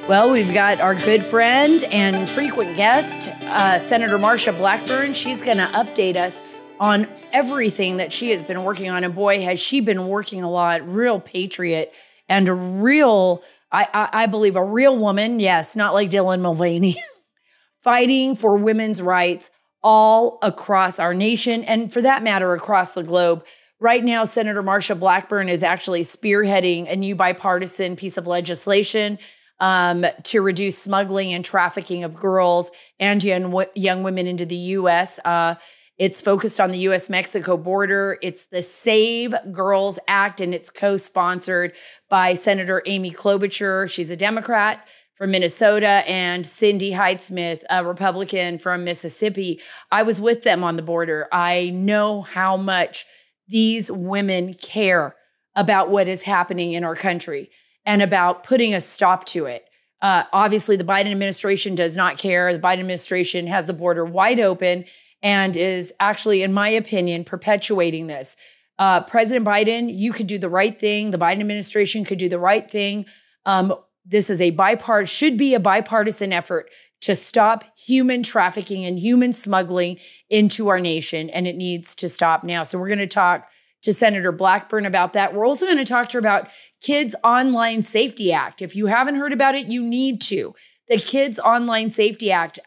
Well, we've got our good friend and frequent guest, Senator Marsha Blackburn. She's going to update us on everything that she has been working on. And boy, has she been working a lot. Real patriot and a real, I believe, a real woman. Yes, not like Dylan Mulvaney. Fighting for women's rights all across our nation and, for that matter, across the globe. Right now, Senator Marsha Blackburn is actually spearheading a new bipartisan piece of legislation to reduce smuggling and trafficking of girls and young women into the U.S. It's focused on the U.S.-Mexico border. It's the Save Girls Act, and it's co-sponsored by Senator Amy Klobuchar. She's a Democrat from Minnesota, and Cindy Hyde-Smith, a Republican from Mississippi. I was with them on the border. I know how much these women care about what is happening in our country and about putting a stop to it. Obviously, the Biden administration does not care. The Biden administration has the border wide open and is actually, in my opinion, perpetuating this. President Biden, you could do the right thing. The Biden administration could do the right thing. This is should be a bipartisan effort to stop human trafficking and human smuggling into our nation, and it needs to stop now. So we're going to talk to Senator Blackburn about that. We're also going to talk to her about Kids Online Safety Act. If you haven't heard about it, you need to. The Kids Online Safety Act,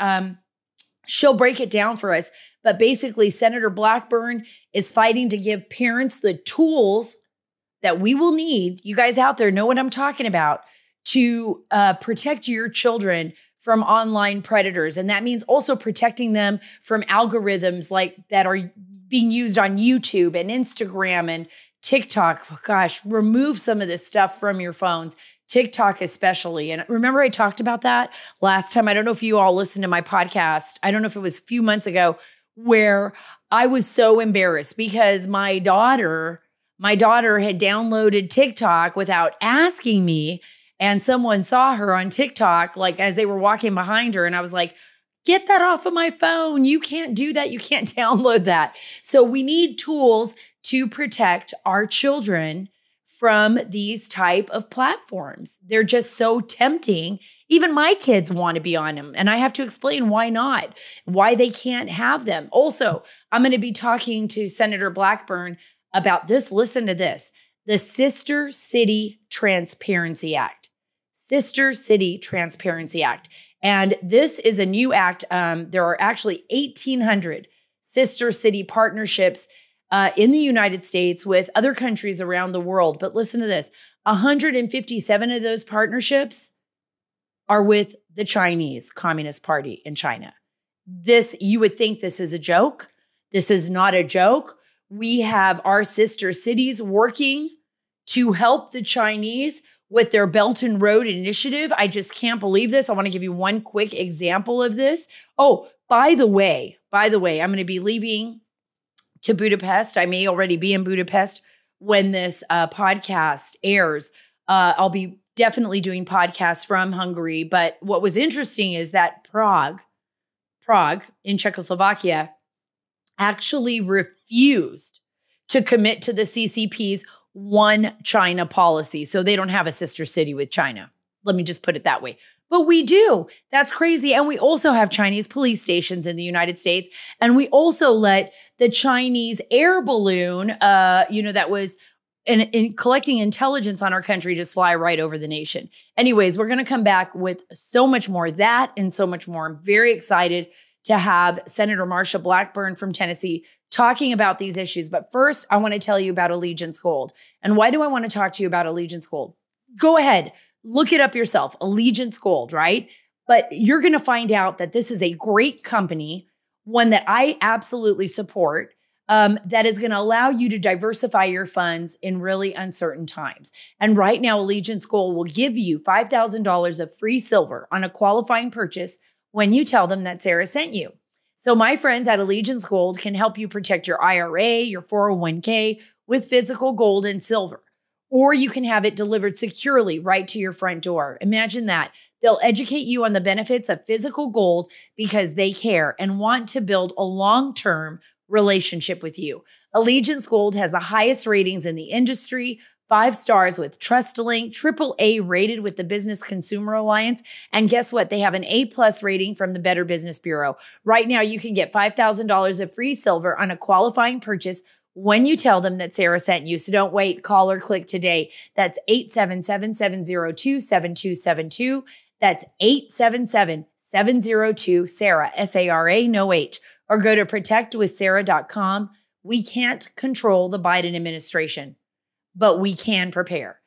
she'll break it down for us. But basically, Senator Blackburn is fighting to give parents the tools that we will need. You guys out there know what I'm talking about, to protect your children from online predators. And that means also protecting them from algorithms like that are being used on YouTube and Instagram and TikTok. Gosh, remove some of this stuff from your phones, TikTok especially. And remember, I talked about that last time. I don't know if you all listened to my podcast. I don't know if it was a few months ago, where I was so embarrassed because my daughter had downloaded TikTok without asking me. And someone saw her on TikTok, like as they were walking behind her. And I was like, get that off of my phone. You can't do that. You can't download that. So we need tools to protect our children from these type of platforms. They're just so tempting. Even my kids want to be on them. And I have to explain why not, why they can't have them. Also, I'm going to be talking to Senator Blackburn about this. Listen to this. The Sister City Transparency Act. Sister City Transparency Act. And this is a new act. There are actually 1,800 sister city partnerships in the United States with other countries around the world. But listen to this. 157 of those partnerships are with the Chinese Communist Party in China. You would think this is a joke. This is not a joke. We have our sister cities working to help the Chinese with their Belt and Road Initiative. I just can't believe this. I want to give you one quick example of this. Oh, by the way, I'm going to be leaving to Budapest. I may already be in Budapest when this podcast airs. I'll be definitely doing podcasts from Hungary. But what was interesting is that Prague in Czechoslovakia actually refused to commit to the CCP's one China policy. So they don't have a sister city with China. Let me just put it that way. But we do. That's crazy. And we also have Chinese police stations in the United States. And we also let the Chinese air balloon, that was in collecting intelligence on our country, just fly right over the nation. Anyways, we're going to come back with so much more of that and so much more. I'm very excited to have Senator Marsha Blackburn from Tennessee talking about these issues. But first, I want to tell you about Allegiance Gold. And why do I want to talk to you about Allegiance Gold? Go ahead, look it up yourself, Allegiance Gold, right? But you're going to find out that this is a great company, one that I absolutely support, that is going to allow you to diversify your funds in really uncertain times. And right now, Allegiance Gold will give you $5,000 of free silver on a qualifying purchase when you tell them that Sara sent you. So my friends at Allegiance Gold can help you protect your IRA, your 401k with physical gold and silver. Or you can have it delivered securely right to your front door. Imagine that. They'll educate you on the benefits of physical gold because they care and want to build a long-term relationship with you. Allegiance Gold has the highest ratings in the industry, 5 stars with TrustLink, AAA rated with the Business Consumer Alliance. And guess what? They have an A+ rating from the Better Business Bureau. Right now, you can get $5,000 of free silver on a qualifying purchase when you tell them that Sara sent you. So don't wait, call or click today. That's 877-702-7272. That's 877-702-SARA, S-A-R-A, no H. Or go to protectwithsara.com. We can't control the Biden administration, but we can prepare.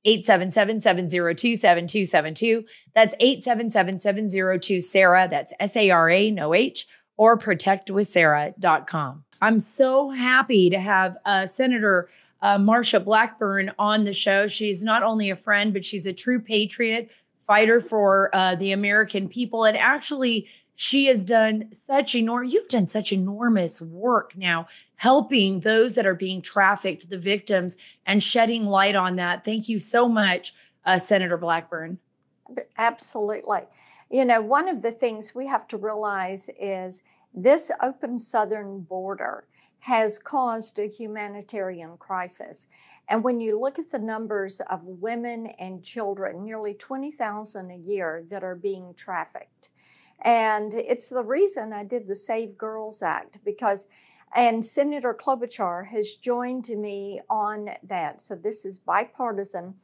877-702-7272. That's 877-702-SARA. That's S-A-R-A, no H. Or protectwithsara.com. I'm so happy to have Senator Marsha Blackburn on the show. She's not only a friend, but she's a true patriot, fighter for the American people. And actually, she has done you've done such enormous work now, helping those that are being trafficked, the victims, and shedding light on that. Thank you so much, Senator Blackburn. Absolutely. You know, one of the things we have to realize is this open southern border has caused a humanitarian crisis. And when you look at the numbers of women and children, nearly 20,000 a year that are being trafficked. And it's the reason I did the Save Girls Act, and Senator Klobuchar has joined me on that. So this is bipartisan,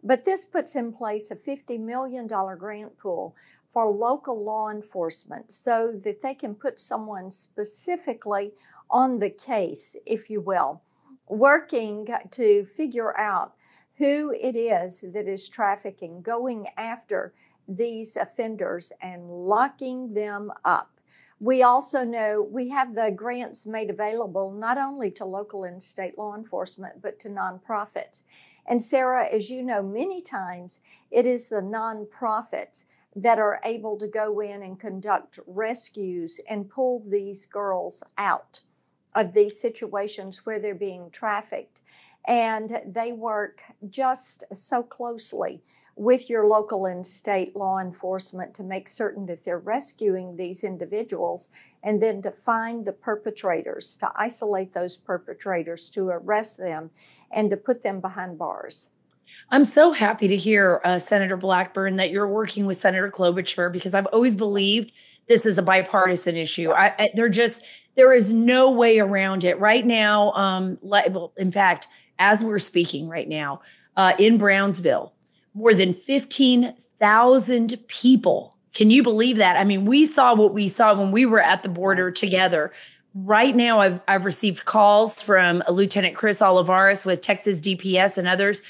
but this puts in place a $50 million grant pool for local law enforcement so that they can put someone specifically on the case, if you will, working to figure out who it is that is trafficking, going after these offenders and locking them up. We also know we have the grants made available not only to local and state law enforcement, but to nonprofits. And Sara, as you know, many times it is the nonprofits that are able to go in and conduct rescues and pull these girls out of these situations where they're being trafficked. And they work just so closely with your local and state law enforcement to make certain that they're rescuing these individuals and then to find the perpetrators, to isolate those perpetrators, to arrest them, and to put them behind bars. I'm so happy to hear, Senator Blackburn, that you're working with Senator Klobuchar, because I've always believed this is a bipartisan issue. There is no way around it right now. In fact, as we're speaking right now, in Brownsville, more than 15,000 people. Can you believe that? I mean, we saw what we saw when we were at the border together. Right now, I've received calls from Lieutenant Chris Olivares with Texas DPS and others.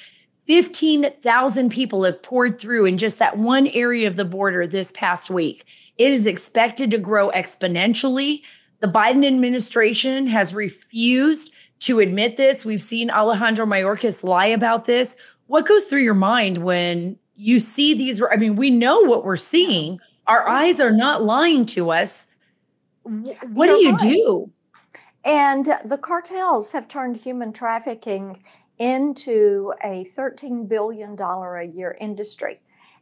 15,000 people have poured through in just that one area of the border this past week. It is expected to grow exponentially. The Biden administration has refused to admit this. We've seen Alejandro Mayorkas lie about this. What goes through your mind when you see these? I mean, we know what we're seeing. Our eyes are not lying to us. What do you do? And the cartels have turned human trafficking into a $13 billion a year industry.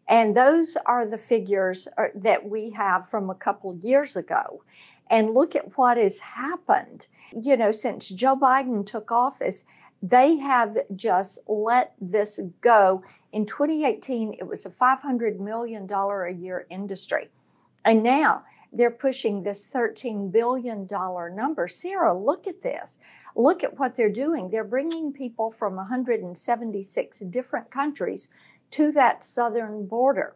And those are the figures that we have from a couple years ago. And look at what has happened. You know, since Joe Biden took office, they have just let this go. In 2018, it was a $500 million a year industry. And now they're pushing this $13 billion number. Sara, look at this. Look at what they're doing. They're bringing people from 176 different countries to that southern border.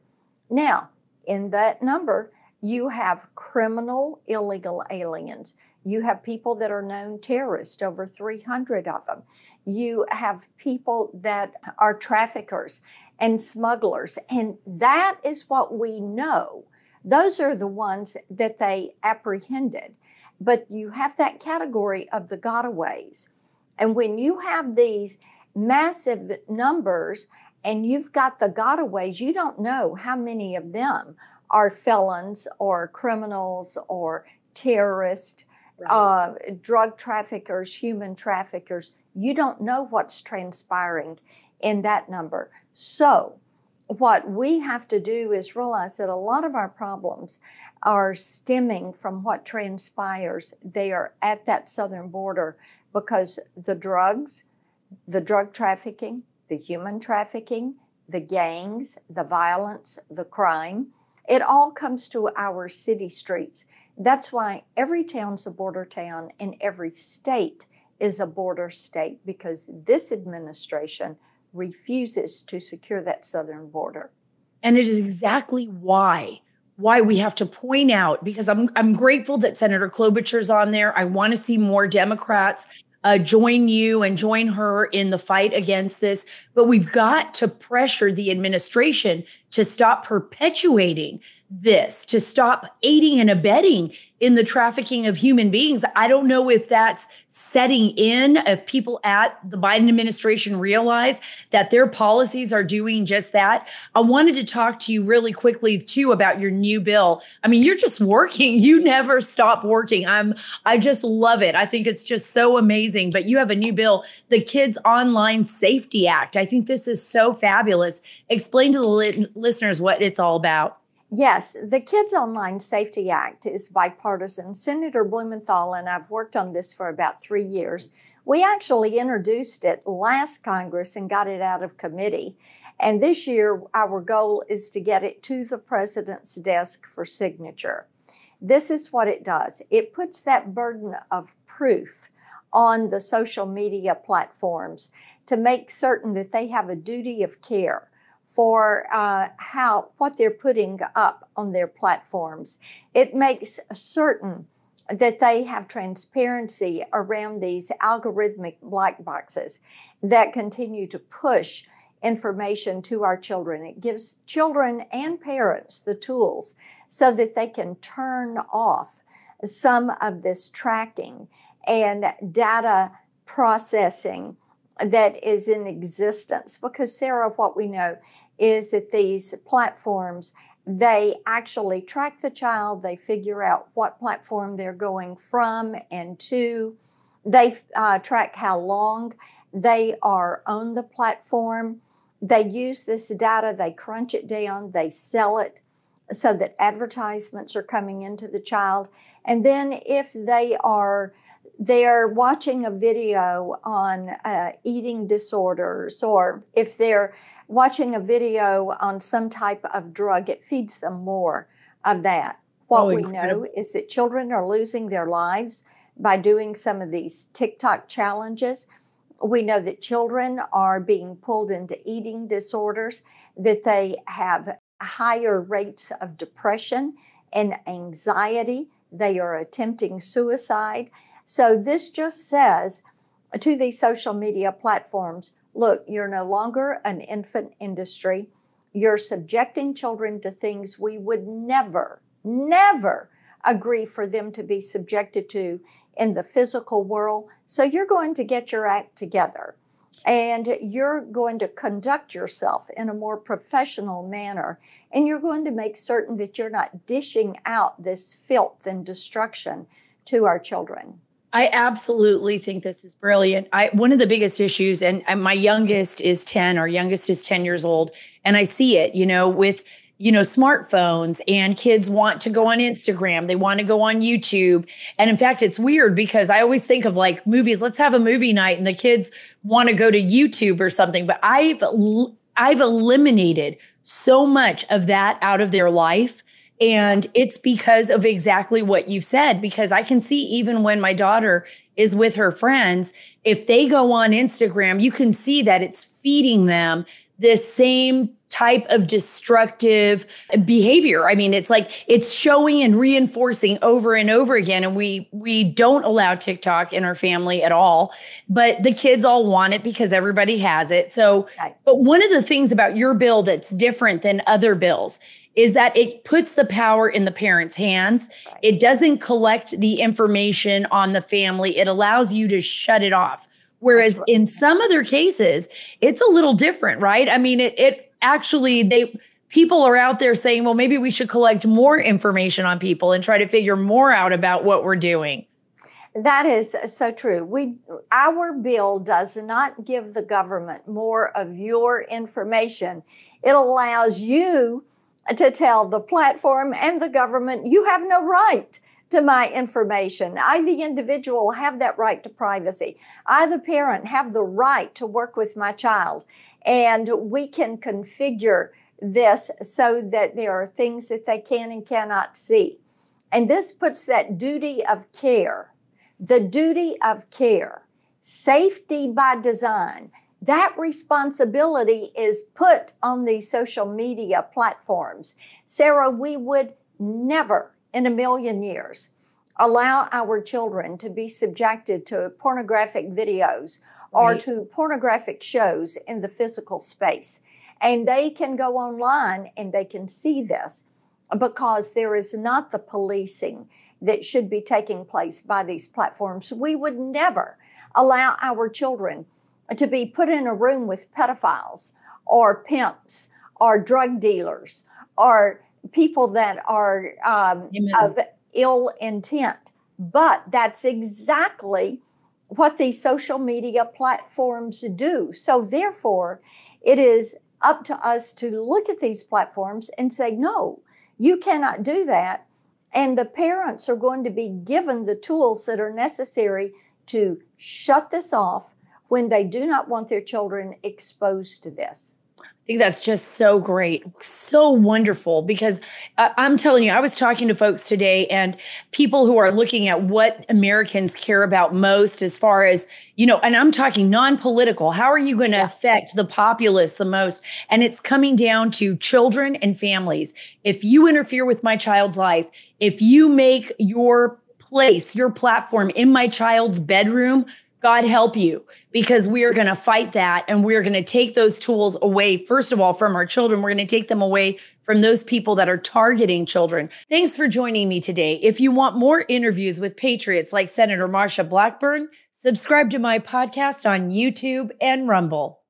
Now, in that number, you have criminal illegal aliens. You have people that are known terrorists, over 300 of them. You have people that are traffickers and smugglers. And that is what we know. Those are the ones that they apprehended. But you have that category of the gotaways. And when you have these massive numbers and you've got the gotaways, you don't know how many of them are felons or criminals or terrorists, right, drug traffickers, human traffickers. You don't know what's transpiring in that number. So what we have to do is realize that a lot of our problems are stemming from what transpires there at that southern border, because the drugs, the drug trafficking, the human trafficking, the gangs, the violence, the crime. It all comes to our city streets. That's why every town's a border town and every state is a border state, because this administration refuses to secure that southern border. And it is exactly why we have to point out, because I'm grateful that Senator Klobuchar's on there. I want to see more Democrats join you and join her in the fight against this. But we've got to pressure the administration to stop perpetuating this, to stop aiding and abetting in the trafficking of human beings. I don't know if that's setting in, if people at the Biden administration realize that their policies are doing just that. I wanted to talk to you really quickly too about your new bill. I mean, you're just working. You never stop working. I just love it. I think it's just so amazing. But you have a new bill, the Kids Online Safety Act. I think this is so fabulous. Explain to the listeners what it's all about. Yes, the Kids Online Safety Act is bipartisan. Senator Blumenthal and I've worked on this for about 3 years. We actually introduced it last Congress and got it out of committee. And this year, our goal is to get it to the president's desk for signature. This is what it does. It puts that burden of proof on the social media platforms to make certain that they have a duty of care for what they're putting up on their platforms. It makes certain that they have transparency around these algorithmic black boxes that continue to push information to our children. It gives children and parents the tools so that they can turn off some of this tracking and data processing that is in existence. Because, Sarah, what we know is that these platforms, they actually track the child. They figure out what platform they're going from and to. They track how long they are on the platform. They use this data, they crunch it down, they sell it so that advertisements are coming into the child. And then if they're watching a video on eating disorders, or if they're watching a video on some type of drug, it feeds them more of that. What we know is that children are losing their lives by doing some of these TikTok challenges. We know that children are being pulled into eating disorders, that they have higher rates of depression and anxiety. They are attempting suicide. So this just says to these social media platforms, look, you're no longer an infant industry. You're subjecting children to things we would never agree for them to be subjected to in the physical world. So you're going to get your act together and you're going to conduct yourself in a more professional manner. And you're going to make certain that you're not dishing out this filth and destruction to our children. I absolutely think this is brilliant. One of the biggest issues, and my youngest is 10, our youngest is 10 years old. And I see it, with, smartphones, and kids want to go on Instagram. They want to go on YouTube. And in fact, it's weird because I always think of like movies, let's have a movie night and the kids want to go to YouTube or something. But I've eliminated so much of that out of their life. And it's because of exactly what you've said, because I can see even when my daughter is with her friends, if they go on Instagram, you can see that it's feeding them this same type of destructive behavior. I mean, it's like it's showing and reinforcing over and over again. And we don't allow TikTok in our family at all, but the kids all want it because everybody has it. So, but one of the things about your bill that's different than other bills is that it puts the power in the parents' hands. Right. It doesn't collect the information on the family. It allows you to shut it off. Whereas in some other cases, it's a little different, right? I mean, it actually, people are out there saying, well, maybe we should collect more information on people and try to figure more out about what we're doing. That is so true. Our bill does not give the government more of your information. It allows you to tell the platform and the government, you have no right to my information. I, the individual, have that right to privacy. I, the parent, have the right to work with my child. And we can configure this so that there are things that they can and cannot see. And this puts that duty of care, the duty of care, safety by design. That responsibility is put on these social media platforms. Sara, we would never in a million years allow our children to be subjected to pornographic videos or to pornographic shows in the physical space. And they can go online and they can see this because there is not the policing that should be taking place by these platforms. We would never allow our children to be put in a room with pedophiles or pimps or drug dealers or people that are of ill intent. But that's exactly what these social media platforms do. So therefore, it is up to us to look at these platforms and say, no, you cannot do that. And the parents are going to be given the tools that are necessary to shut this off when they do not want their children exposed to this. I think that's just so great, so wonderful, because I'm telling you, I was talking to folks today and people who are looking at what Americans care about most as far as, and I'm talking non-political. How are you going to affect the populace the most? And it's coming down to children and families. If you interfere with my child's life, if you make your place, your platform in my child's bedroom, God help you, because we are going to fight that and we're going to take those tools away, first of all, from our children. We're going to take them away from those people that are targeting children. Thanks for joining me today. If you want more interviews with patriots like Senator Marsha Blackburn, subscribe to my podcast on YouTube and Rumble.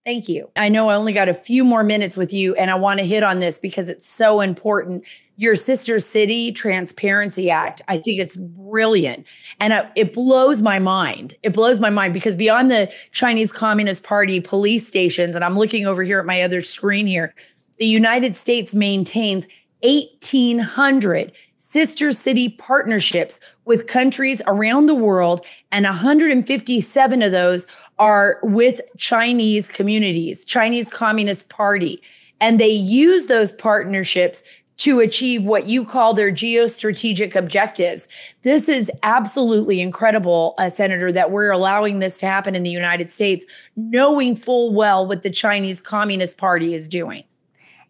Thank you. I know I only got a few more minutes with you, and I want to hit on this because it's so important. Your sister city Transparency Act, I think it's brilliant. And it blows my mind. It blows my mind because beyond the Chinese Communist Party police stations, and I'm looking over here at my other screen here, the United States maintains 1,800 sister city partnerships with countries around the world, and 157 of those are with Chinese communities, Chinese Communist Party. And they use those partnerships to achieve what you call their geostrategic objectives. This is absolutely incredible, Senator, that we're allowing this to happen in the United States, knowing full well what the Chinese Communist Party is doing.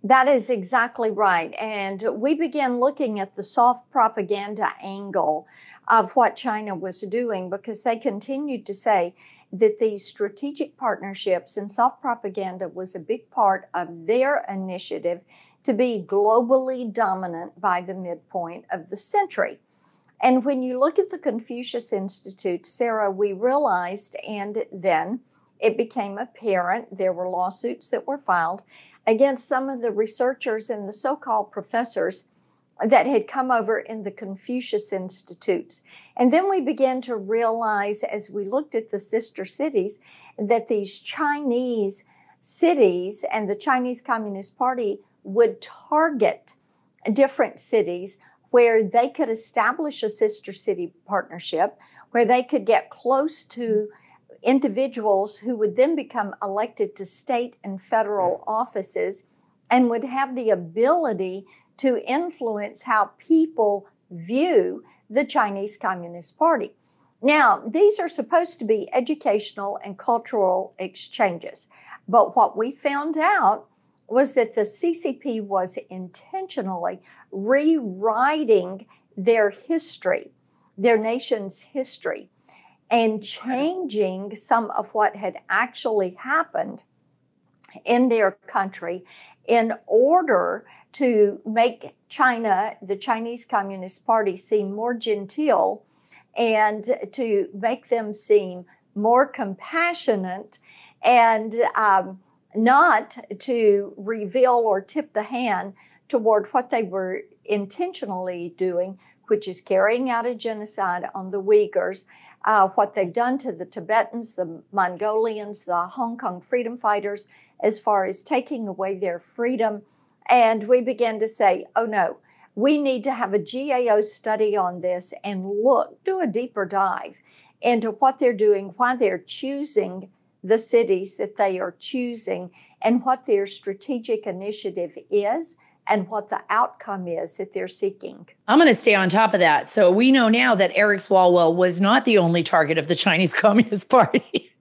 That is exactly right. And we began looking at the soft propaganda angle of what China was doing because they continued to say that these strategic partnerships and soft propaganda was a big part of their initiative to be globally dominant by the midpoint of the century. And when you look at the Confucius Institute, Sara, we realized, and then it became apparent, there were lawsuits that were filed against some of the researchers and the so-called professors that had come over in the Confucius Institutes. And then we began to realize, as we looked at the sister cities, that these Chinese cities and the Chinese Communist Party would target different cities where they could establish a sister city partnership, where they could get close to individuals who would then become elected to state and federal offices and would have the ability to influence how people view the Chinese Communist Party. Now, these are supposed to be educational and cultural exchanges, but what we found out was that the CCP was intentionally rewriting their history, their nation's history, and changing some of what had actually happened in their country in order to make China, the Chinese Communist Party, seem more genteel and to make them seem more compassionate and not to reveal or tip the hand toward what they were intentionally doing, which is carrying out a genocide on the Uyghurs, what they've done to the Tibetans, the Mongolians, the Hong Kong freedom fighters, as far as taking away their freedom. And we began to say, oh no, we need to have a GAO study on this and do a deeper dive into what they're doing, why they're choosing the cities that they are choosing, and what their strategic initiative is, and what the outcome is that they're seeking. I'm going to stay on top of that. So we know now that Eric Swalwell was not the only target of the Chinese Communist Party.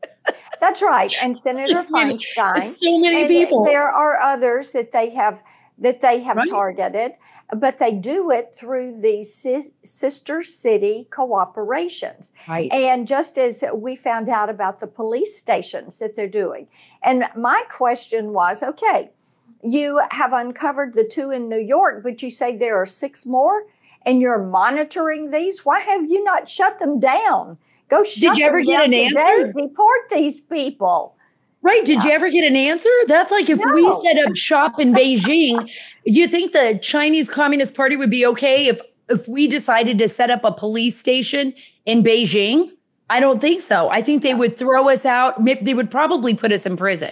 That's right. And Senator Feinstein. So many people. There are others that they have Right. targeted, but they do it through these sister city cooperations. Right. And just as we found out about the police stations that they're doing. And my question was, okay, you have uncovered the 2 in New York, but you say there are 6 more and you're monitoring these. Why have you not shut them down? Go shut them down. Did you ever get an answer? Deport these people. Right. Did you ever get an answer? That's like if we set up shop in Beijing, you think the Chinese Communist Party would be okay if we decided to set up a police station in Beijing? I don't think so. I think they would throw us out. They would probably put us in prison.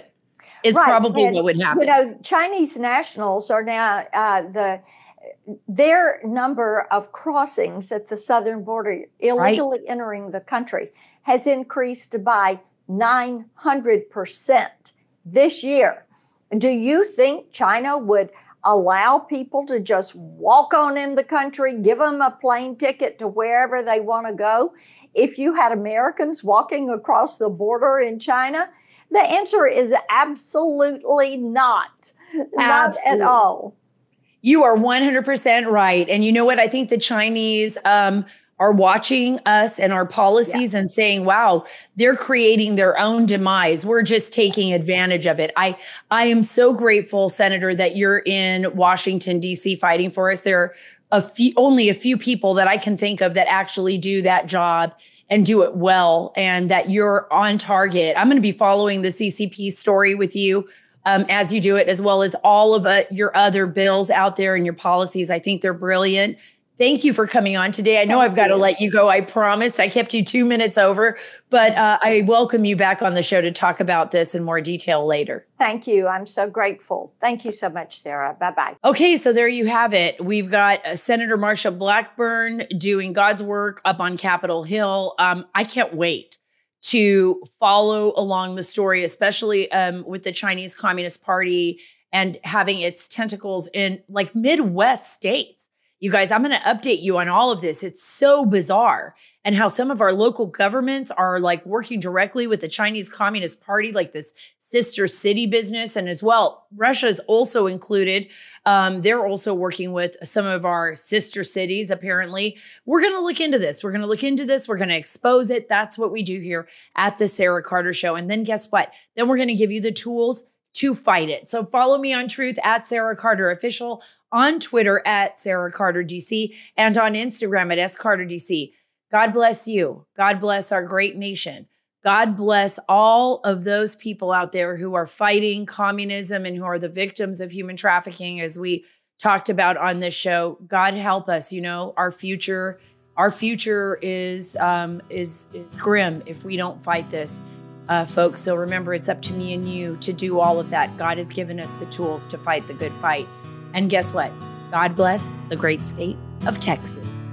Is probably what would happen. You know, Chinese nationals are now their number of crossings at the southern border illegally entering the country has increased by 900% this year. Do you think China would allow people to just walk on in the country, give them a plane ticket to wherever they want to go? If you had Americans walking across the border in China, the answer is absolutely not. Not at all. You are 100% right. And you know what? I think the Chinese are watching us and our policies and saying, wow, they're creating their own demise. We're just taking advantage of it. I am so grateful, Senator, that you're in Washington, D.C. fighting for us. There are only a few people that I can think of that actually do that job and do it well, and that you're on target. I'm going to be following the CCP story with you as you do it, as well as all of your other bills out there and your policies. I think they're brilliant. Thank you for coming on today. I know I've got to let you go. I promised. I kept you 2 minutes over, but I welcome you back on the show to talk about this in more detail later. Thank you. I'm so grateful. Thank you so much, Sarah. Bye-bye. Okay, so there you have it. We've got Senator Marsha Blackburn doing God's work up on Capitol Hill. I can't wait to follow along the story, especially with the Chinese Communist Party and having its tentacles in like Midwest states. You guys, I'm going to update you on all of this. It's so bizarre, and how some of our local governments are like working directly with the Chinese Communist Party, like this sister city business. And as well, Russia's also included. They're also working with some of our sister cities, apparently. We're going to look into this. We're going to look into this. We're going to expose it. That's what we do here at the Sarah Carter Show. And then guess what? Then we're going to give you the tools to fight it. So follow me on Truth at Sarah Carter Official, on Twitter at Sarah Carter DC, and on Instagram at SCarterDC. God bless you. God bless our great nation. God bless all of those people out there who are fighting communism and who are the victims of human trafficking, as we talked about on this show. God help us. You know, our future is grim if we don't fight this. Folks, so remember, it's up to me and you to do all of that. God has given us the tools to fight the good fight. And guess what? God bless the great state of Texas.